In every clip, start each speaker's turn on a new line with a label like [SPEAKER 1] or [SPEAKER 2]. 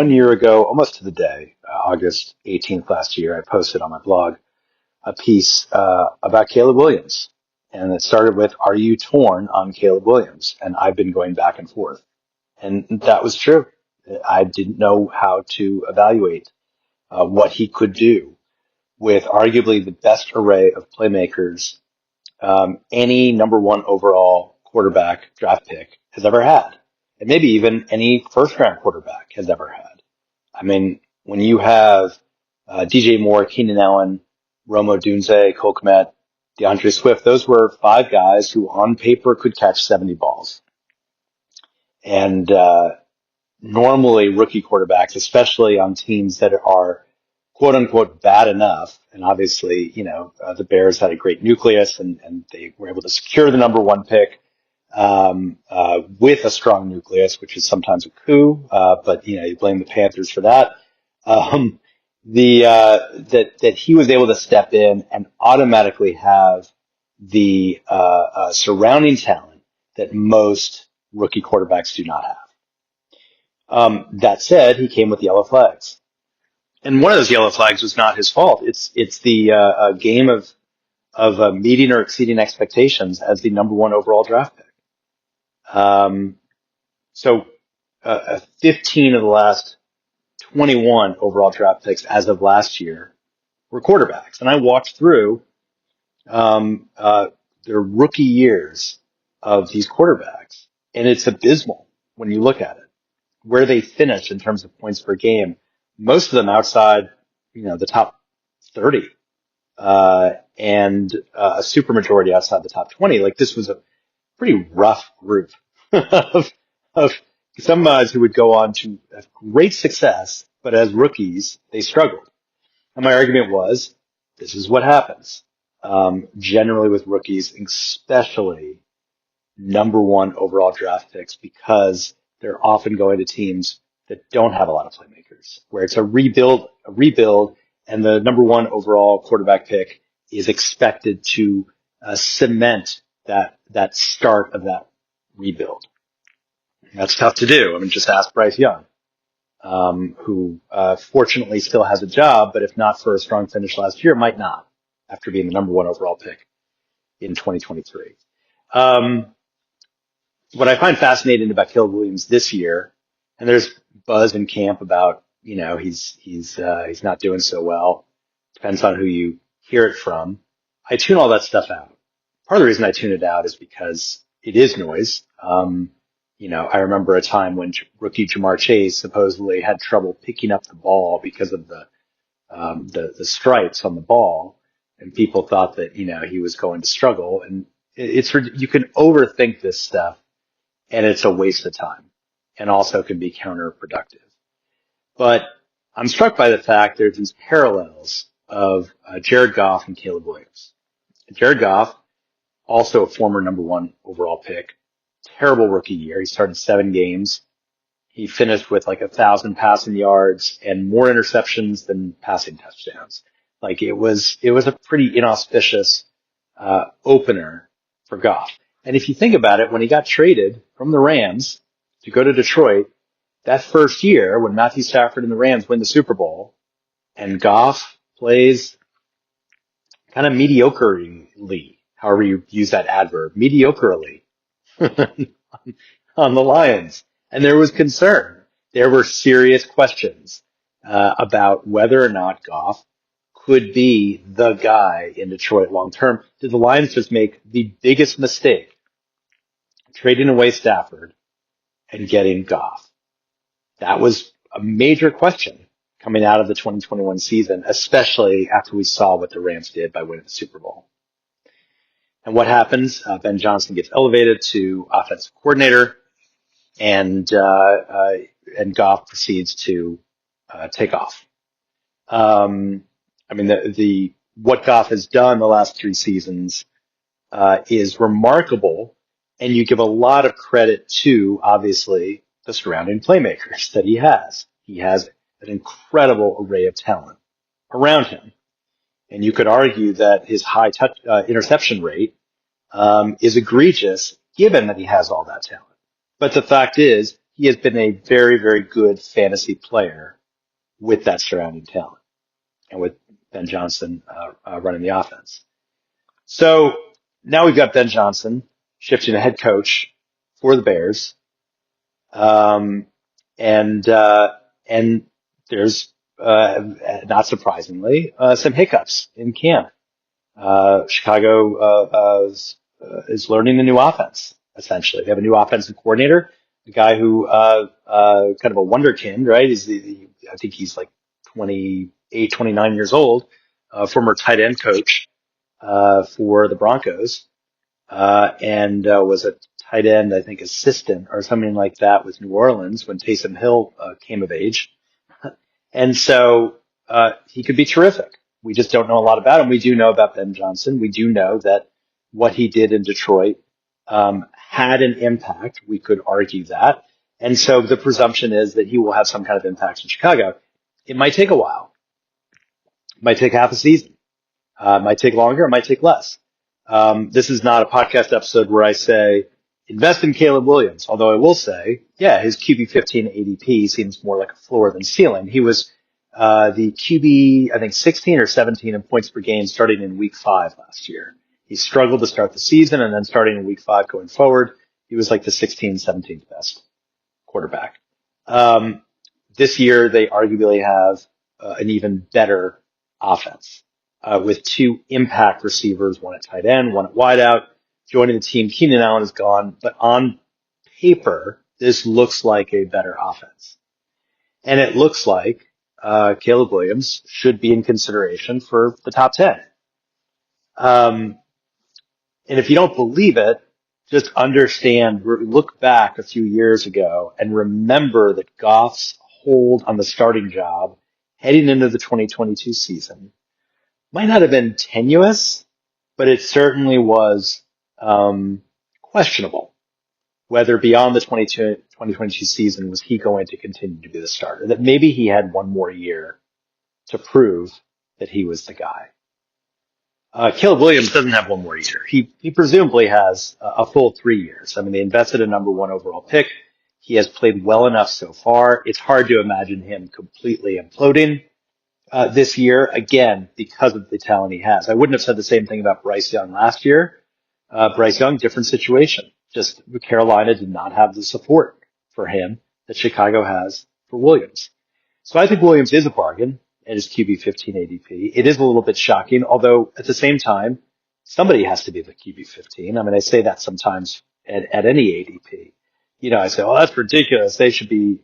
[SPEAKER 1] 1 year ago, almost to the day, August 18th last year, I posted on my blog a piece about Caleb Williams. And it started with, "Are you torn on Caleb Williams?" And I've been going back and forth. And that was true. I didn't know how to evaluate what he could do with arguably the best array of playmakers any number one overall quarterback draft pick has ever had. And maybe even any first round quarterback has ever had. I mean, when you have DJ Moore, Keenan Allen, Romo Dunze, Cole Kmet, DeAndre Swift, those were five guys who on paper could catch 70 balls. And normally rookie quarterbacks, especially on teams that are quote unquote bad enough, and obviously, the Bears had a great nucleus and they were able to secure the number one pick with a strong nucleus, which is sometimes a coup, but you blame the Panthers for that. That he was able to step in and automatically have the surrounding talent that most rookie quarterbacks do not have. That said, he came with yellow flags. And one of those yellow flags was not his fault. It's the game of meeting or exceeding expectations as the number one overall draft pick. So 15 of the last 21 overall draft picks as of last year were quarterbacks. And I walked through their rookie years of these quarterbacks, and it's abysmal when you look at it, where they finish in terms of points per game. Most of them outside, the top 30, and a super majority outside the top 20. Like, this was a pretty rough group of some guys who would go on to have great success, but as rookies, they struggled. And my argument was, this is what happens, generally with rookies, especially number one overall draft picks, because they're often going to teams that don't have a lot of playmakers, where it's a rebuild, and the number one overall quarterback pick is expected to cement that start of that rebuild. That's tough to do. I mean, just ask Bryce Young, who fortunately still has a job, but if not for a strong finish last year, might not, after being the number one overall pick in 2023. What I find fascinating about Caleb Williams this year, and there's buzz in camp about, he's not doing so well. Depends on who you hear it from. I tune all that stuff out. Part of the reason I tune it out is because it is noise. I remember a time when rookie Jamar Chase supposedly had trouble picking up the ball because of the stripes on the ball, and people thought that, he was going to struggle. And you can overthink this stuff, and it's a waste of time, and also can be counterproductive. But I'm struck by the fact there's these parallels of Jared Goff and Caleb Williams. Jared Goff, also a former number one overall pick, terrible rookie year. He started 7 games. He finished with like 1,000 passing yards and more interceptions than passing touchdowns. Like, it was a pretty inauspicious opener for Goff. And if you think about it, when he got traded from the Rams to go to Detroit, that first year when Matthew Stafford and the Rams win the Super Bowl and Goff plays kind of mediocrely, however you use that adverb, mediocrely on the Lions. And there was concern. There were serious questions about whether or not Goff could be the guy in Detroit long term. Did the Lions just make the biggest mistake, trading away Stafford and getting Goff? That was a major question coming out of the 2021 season, especially after we saw what the Rams did by winning the Super Bowl. And what happens? Ben Johnson gets elevated to offensive coordinator, and Goff proceeds to take off. What Goff has done the last 3 seasons is remarkable, and you give a lot of credit to, obviously, the surrounding playmakers that he has. He has an incredible array of talent around him. And you could argue that his high interception rate is egregious, given that he has all that talent. But the fact is, he has been a very, very good fantasy player with that surrounding talent and with Ben Johnson running the offense. So now we've got Ben Johnson shifting to head coach for the Bears. And there's, not surprisingly, some hiccups in camp. Chicago, is learning a new offense, essentially. They have a new offensive coordinator, a guy who, kind of a wonderkind, right? I think he's like 28, 29 years old, former tight end coach, for the Broncos, and was a tight end, I think, assistant or something like that with New Orleans when Taysom Hill, came of age. And so, he could be terrific. We just don't know a lot about him. We do know about Ben Johnson. We do know that what he did in Detroit, had an impact. We could argue that. And so the presumption is that he will have some kind of impact in Chicago. It might take a while. It might take half a season. It might take longer. It might take less. This is not a podcast episode where I say invest in Caleb Williams, although I will say, yeah, his QB 15 ADP seems more like a floor than ceiling. He was the QB, I think 16 or 17 in points per game starting in week 5 last year. He struggled to start the season, and then starting in week 5 going forward, he was like the 16th, 17th best quarterback. This year they arguably have an even better offense, with 2 impact receivers, one at tight end, one at wideout. Joining the team, Keenan Allen is gone, but on paper, this looks like a better offense. And it looks like Caleb Williams should be in consideration for the top 10. And if you don't believe it, just understand, look back a few years ago and remember that Goff's hold on the starting job heading into the 2022 season might not have been tenuous, but it certainly was questionable whether beyond the 2022 season was he going to continue to be the starter, that maybe he had one more year to prove that he was the guy. Caleb Williams doesn't have one more year. He presumably has a full 3 years. I mean, they invested a number 1 overall pick. He has played well enough so far. It's hard to imagine him completely imploding this year, again, because of the talent he has. I wouldn't have said the same thing about Bryce Young last year. Bryce Young, different situation. Just Carolina did not have the support for him that Chicago has for Williams. So I think Williams is a bargain at his QB 15 ADP. It is a little bit shocking, although at the same time, somebody has to be the QB 15. I mean, I say that sometimes at any ADP. You know, I say, oh, that's ridiculous. They should be,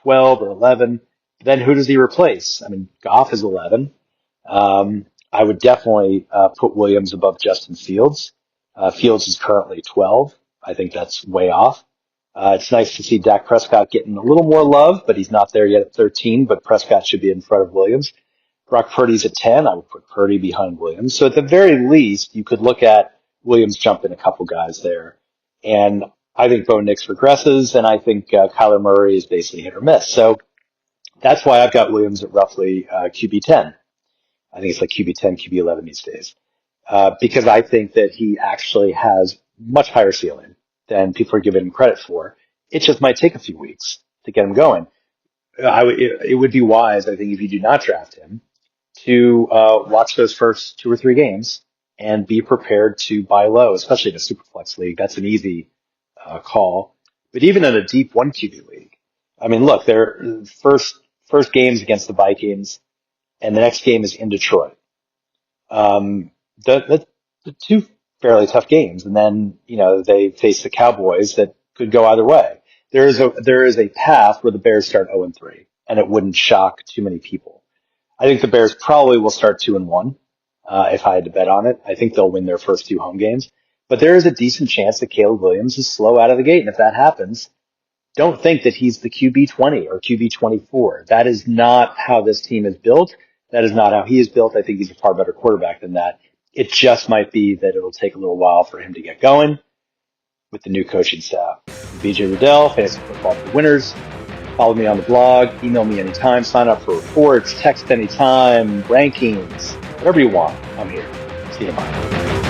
[SPEAKER 1] 12 or 11. Then who does he replace? I mean, Goff is 11. I would definitely put Williams above Justin Fields. Fields is currently 12. I think that's way off. It's nice to see Dak Prescott getting a little more love, but he's not there yet at 13, but Prescott should be in front of Williams. Brock Purdy's at 10. I would put Purdy behind Williams. So at the very least, you could look at Williams jumping a couple guys there. And I think Bo Nix regresses, and I think Kyler Murray is basically hit or miss. So that's why I've got Williams at roughly QB 10. I think it's like QB 10, QB 11 these days. Because I think that he actually has much higher ceiling than people are giving him credit for. It just might take a few weeks to get him going. It would be wise, I think, if you do not draft him, to watch those first 2 or 3 games and be prepared to buy low, especially in a Superflex league. That's an easy call. But even in a deep 1 QB league, I mean, look, their first game's against the Vikings, and the next game is in Detroit. The 2 fairly tough games, and then they face the Cowboys that could go either way. There is a path where the Bears start 0-3, and it wouldn't shock too many people. I think the Bears probably will start 2-1 if I had to bet on it. I think they'll win their first 2 home games, but there is a decent chance that Caleb Williams is slow out of the gate, and if that happens, don't think that he's the QB 20 or QB 24. That is not how this team is built. That is not how he is built. I think he's a far better quarterback than that. It just might be that it'll take a little while for him to get going with the new coaching staff. BJ Riddell, Fantasy Football for Winners. Follow me on the blog. Email me anytime. Sign up for reports. Text anytime. Rankings. Whatever you want. I'm here. See you tomorrow.